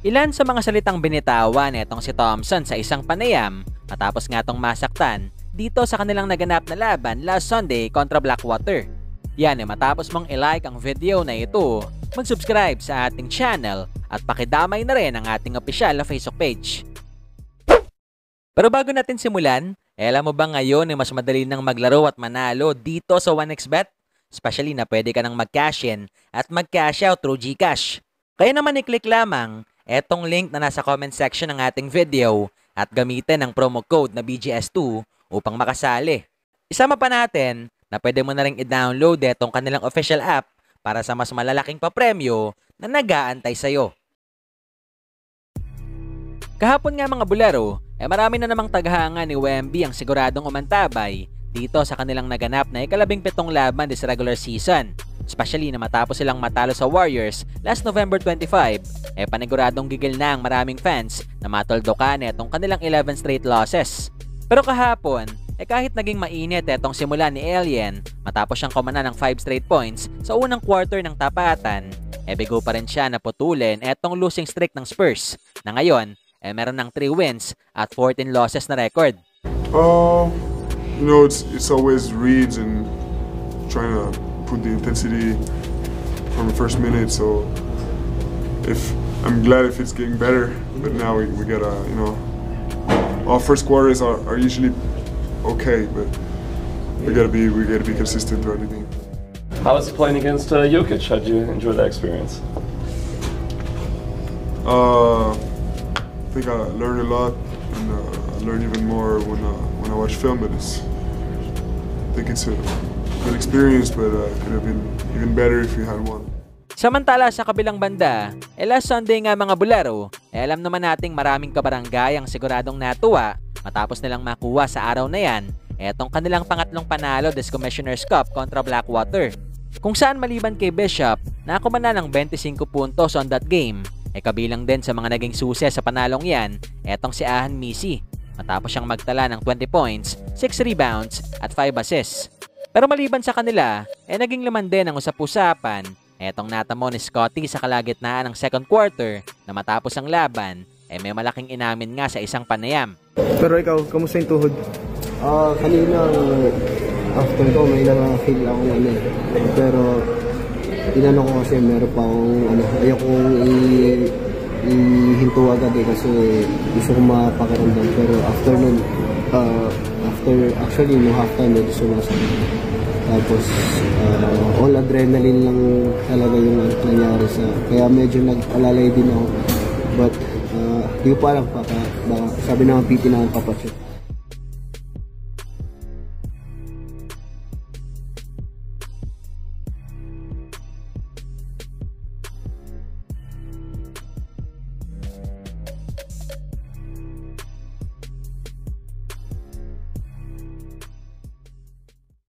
Ilan sa mga salitang binitawan nitong si Thompson sa isang panayam matapos nga tong masaktan dito sa kanilang naganap na laban last Sunday kontra Blackwater. Yan matapos mong i-like ang video na ito, mag-subscribe sa ating channel at pakidamay na rin ang ating opisyal na Facebook page. Pero bago natin simulan, alam mo ba ngayon mas madali nang maglaro at manalo dito sa 1xBet? Especially na pwede ka nang mag-cash in at mag-cash out through GCash. Kaya naman i-click lamang etong link na nasa comment section ng ating video at gamitin ang promo code na BGS2 upang makasali. Isama pa natin na pwede mo na rin i-download etong kanilang official app para sa mas malalaking papremyo na nag-aantay sa'yo. Kahapon nga mga bulero, marami na namang taghanga ni Wemby ang siguradong umantabay dito sa kanilang naganap na ika-17 laban this regular season. Especially na matapos silang matalo sa Warriors last November 25, paniguradong gigil na ang maraming fans na matoldokan etong kanilang 11 straight losses. Pero kahapon, kahit naging mainit etong simula ni Alien matapos siyang kumanan ng 5 straight points sa unang quarter ng tapatan, bigo pa rin siya na putulin etong losing streak ng Spurs na ngayon meron ng 3 wins at 14 losses na record. You know, it's always reads and trying to put the intensity from the first minute. So I'm glad if it's getting better, but now we gotta, you know, our first quarters are usually okay, but we gotta be consistent throughout the game. How was it playing against Jokic? How did you enjoy that experience? I think I learned a lot, and I learned even more when I watch film. But I think it's a good experience, but could have been even better if we had one. Samantala sa kabilang banda, last Sunday nga mga bulero, alam naman nating maraming kabarangay ang siguradong natuwa matapos nilang makuha sa araw na yan etong kanilang pangatlong panalo des Commissioner's Cup kontra Blackwater. Kung saan maliban kay Bishop, nakumana ng 25 puntos on that game, kabilang din sa mga naging susi sa panalong yan etong si Ahan Misi matapos siyang magtala ng 20 points, 6 rebounds at 5 assists. Pero maliban sa kanila, naging laman din ang usap-usapan etong natamo ni Scottie sa kalagitnaan ng second quarter na matapos ang laban, may malaking inamin nga sa isang panayam. Pero ikaw, kamusta yung tuhod? Kanina, after ko, may na-feel akong pero inano ko kasi meron pa akong ayokong ihinto agad kasi gusto ko mapakiramdam. Pero after nun, actually no halftime medyo sumasakit. Tapos all adrenaline lang talaga yung nangyari kaya medyo nag-alalay din ako. But di ko pa alam baka sabi naman PT na papacheck.